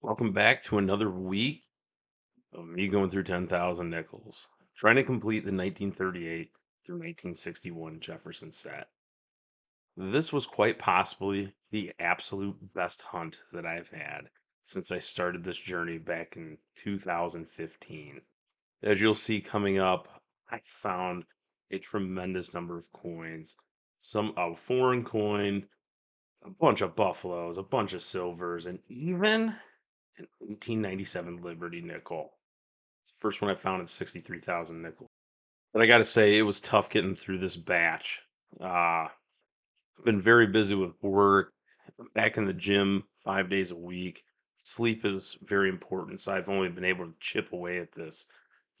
Welcome back to another week of me going through 10,000 nickels, trying to complete the 1938 through 1961 Jefferson set. This was quite possibly the absolute best hunt that I've had since I started this journey back in 2015. As you'll see coming up, I found a tremendous number of coins, some a foreign coin, a bunch of buffaloes, a bunch of silvers, and even an 1897 Liberty nickel. It's the first one I found at 63,000 nickels. But I got to say, it was tough getting through this batch. I've been very busy with work, back in the gym 5 days a week. Sleep is very important, so I've only been able to chip away at this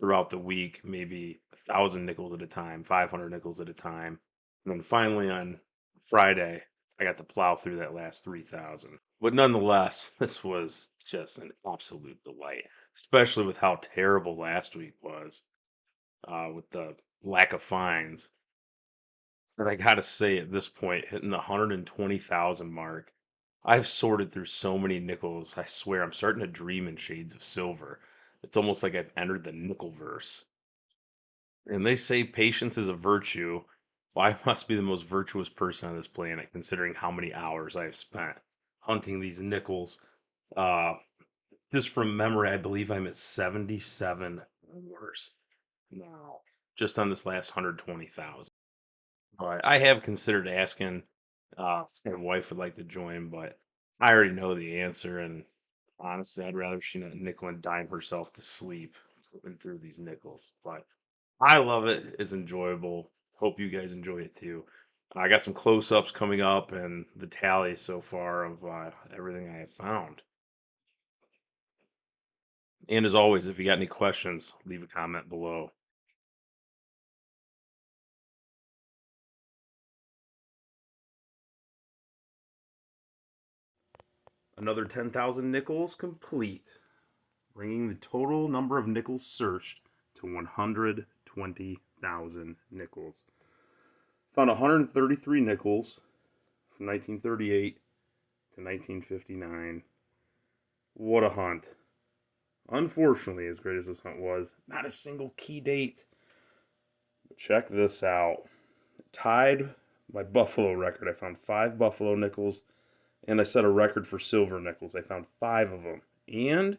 throughout the week, maybe 1,000 nickels at a time, 500 nickels at a time. And then finally on Friday, I got to plow through that last 3,000. But nonetheless, this was just an absolute delight, especially with how terrible last week was, with the lack of fines. But I gotta say, at this point, hitting the 120,000 mark, I've sorted through so many nickels. I swear, I'm starting to dream in shades of silver. It's almost like I've entered the nickel verse. And they say patience is a virtue. Well, I must be the most virtuous person on this planet, considering how many hours I've spent hunting these nickels. Uh, just from memory, I believe I'm at 77 hours now, just on this last 120,000. But I have considered asking if my wife would like to join, but I already know the answer, and honestly, I'd rather she not nickel and dime herself to sleep going through these nickels. But I love it. It's enjoyable. Hope you guys enjoy it too. I got some close-ups coming up and the tally so far of everything I have found. And as always, if you got any questions, leave a comment below. Another 10,000 nickels complete, bringing the total number of nickels searched to 120,000 nickels. Found 133 nickels from 1938 to 1959. What a hunt. Unfortunately, as great as this hunt was, not a single key date. But check this out. Tied my Buffalo record. I found 5 Buffalo nickels, and I set a record for silver nickels. I found 5 of them. And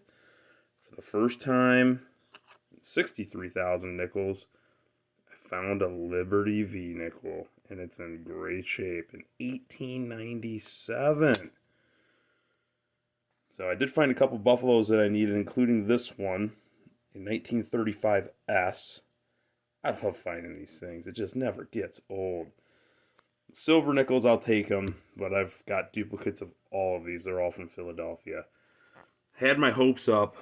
for the first time, 63,000 nickels, I found a Liberty V nickel, and it's in great shape in 1897. So I did find a couple buffaloes that I needed, including this one in 1935 S. I love finding these things. It just never gets old. Silver nickels, I'll take them, but I've got duplicates of all of these. They're all from Philadelphia. Had my hopes up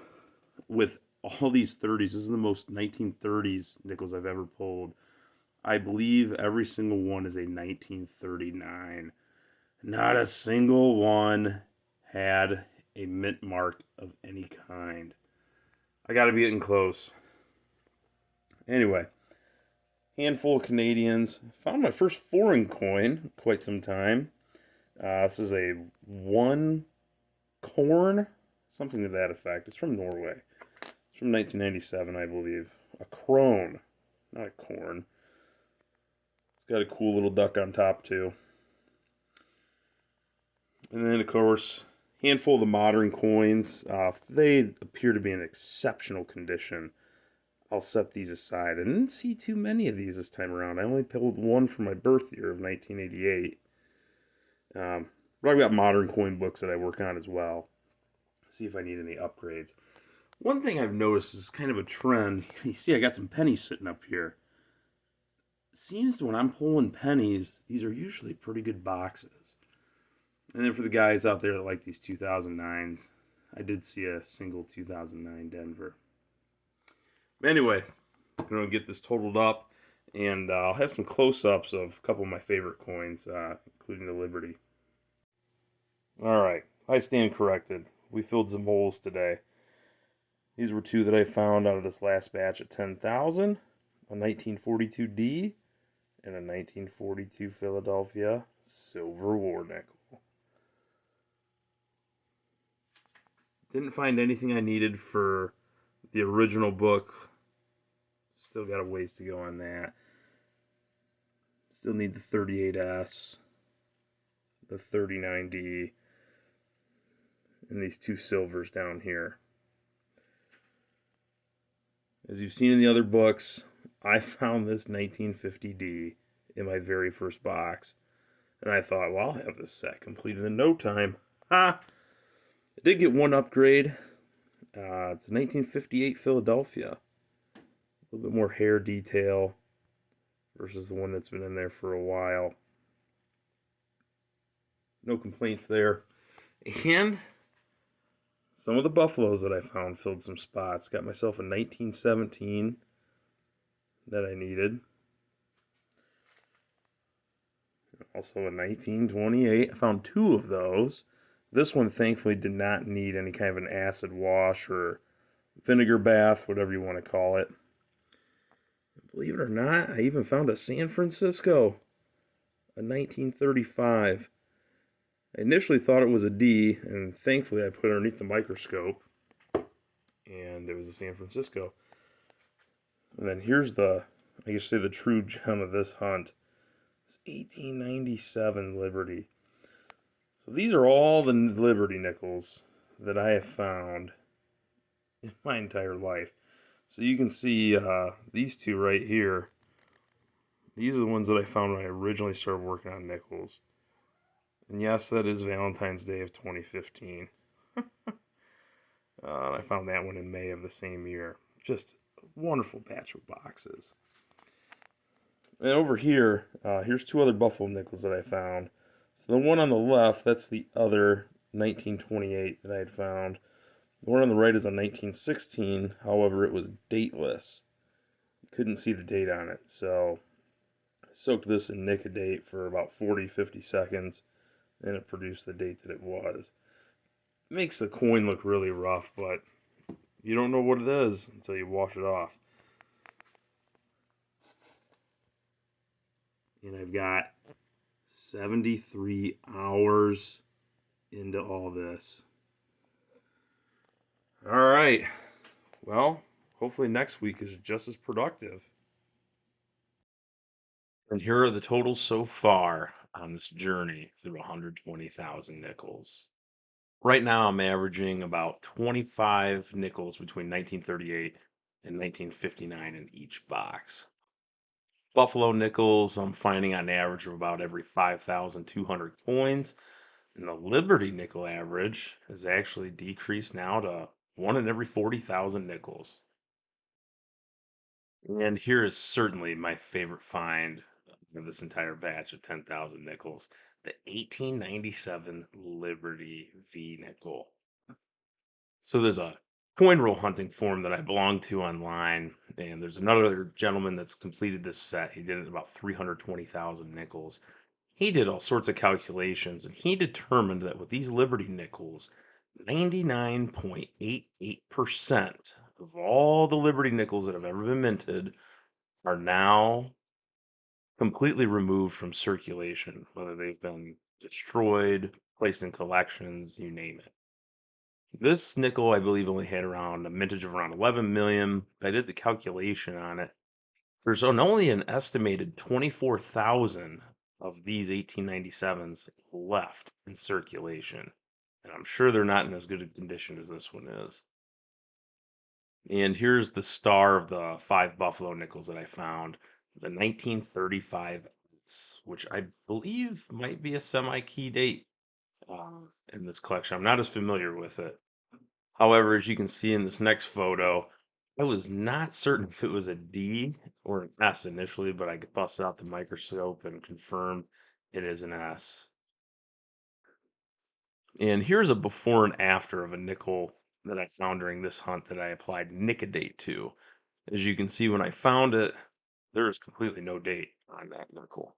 with all these 30s. This is the most 1930s nickels I've ever pulled. I believe every single one is a 1939. Not a single one had a mint mark of any kind. I got to be getting close. Anyway, handful of Canadians. Found my first foreign coin in quite some time. This is a one Krone, something to that effect. It's from Norway. It's from 1997, I believe. A Krone, not a corn. It's got a cool little duck on top too. And then, of course, handful of the modern coins. They appear to be in exceptional condition. I'll set these aside. I didn't see too many of these this time around. I only pulled one from my birth year of 1988. But I've got modern coin books that I work on as well. See if I need any upgrades. One thing I've noticed is kind of a trend. You see, I got some pennies sitting up here. It seems when I'm pulling pennies, these are usually pretty good boxes. And then for the guys out there that like these 2009s, I did see a single 2009 Denver. Anyway, I'm going to get this totaled up, and I'll have some close-ups of a couple of my favorite coins, including the Liberty. All right, I stand corrected. We filled some holes today. These were 2 that I found out of this last batch at 10,000, a 1942D and a 1942 Philadelphia Silver War nickel. Didn't find anything I needed for the original book. Still got a ways to go on that. Still need the 38S, the 39D, and these two silvers down here. As you've seen in the other books, I found this 1950D in my very first box. And I thought, well, I'll have this set completed in no time. Ha! I did get one upgrade. It's a 1958 Philadelphia. A little bit more hair detail versus the one that's been in there for a while. No complaints there. And some of the Buffaloes that I found filled some spots. Got myself a 1917 that I needed. Also a 1928. I found two of those. This one thankfully did not need any kind of an acid wash or vinegar bath, whatever you want to call it. Believe it or not, I even found a San Francisco, a 1935. I initially thought it was a D, and thankfully I put it underneath the microscope, and it was a San Francisco. And then here's the, I guess say the true gem of this hunt. It's 1897 Liberty. So these are all the Liberty nickels that I have found in my entire life. So you can see these two right here. These are the ones that I found when I originally started working on nickels. And yes, that is Valentine's Day of 2015. I found that one in May of the same year. Just a wonderful batch of boxes. And over here, here's two other Buffalo nickels that I found. So the one on the left, that's the other 1928 that I had found. The one on the right is a 1916, however, it was dateless. You couldn't see the date on it, so I soaked this in Nicodate for about 40-50 seconds, and it produced the date that it was. It makes the coin look really rough, but you don't know what it is until you wash it off. And I've got 73 hours into all this. All right. Well, hopefully next week is just as productive. And here are the totals so far on this journey through 120,000 nickels. Right now, I'm averaging about 25 nickels between 1938 and 1959 in each box. Buffalo nickels, I'm finding on average of about every 5,200 coins. And the Liberty nickel average has actually decreased now to one in every 40,000 nickels. And here is certainly my favorite find of this entire batch of 10,000 nickels, the 1897 Liberty V nickel. So there's a coin roll hunting forum that I belong to online, and there's another gentleman that's completed this set. He did it about 320,000 nickels. He did all sorts of calculations, and he determined that with these Liberty nickels, 99.88% of all the Liberty nickels that have ever been minted are now completely removed from circulation, whether they've been destroyed, placed in collections, you name it. This nickel, I believe, only had around a mintage of around 11 million. I did the calculation on it. There's only an estimated 24,000 of these 1897s left in circulation. And I'm sure they're not in as good a condition as this one is. And here's the star of the 5 Buffalo nickels that I found, the 1935, which I believe might be a semi-key date in this collection. I'm not as familiar with it. However, as you can see in this next photo, I was not certain if it was a D or an S initially, but I busted out the microscope and confirmed it is an S. And here's a before and after of a nickel that I found during this hunt that I applied Nicodate to. As you can see, when I found it, there is completely no date on that nickel.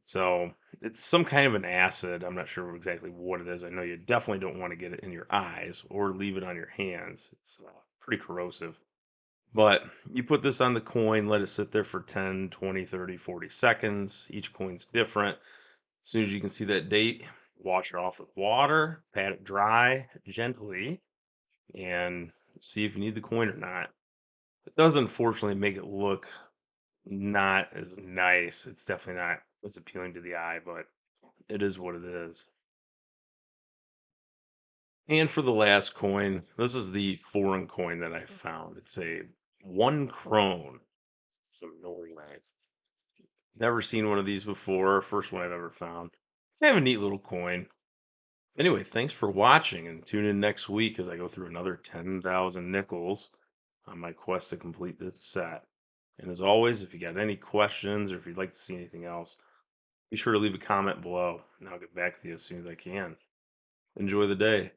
So it's some kind of an acid. I'm not sure exactly what it is. I know you definitely don't want to get it in your eyes or leave it on your hands. It's pretty corrosive. But you put this on the coin, let it sit there for 10, 20, 30, 40 seconds. Each coin's different. As soon as you can see that date, wash it off with water, pat it dry gently, and see if you need the coin or not. It does unfortunately make it look not as nice. It's definitely not as appealing to the eye, but it is what it is. And for the last coin, this is the foreign coin that I found. It's a one krone. Some Norway. Never seen one of these before. First one I've ever found. They have a neat little coin. Anyway, thanks for watching and tune in next week as I go through another 10,000 nickels on my quest to complete this set. And as always, if you got any questions or if you'd like to see anything else, be sure to leave a comment below and I'll get back with you as soon as I can. Enjoy the day.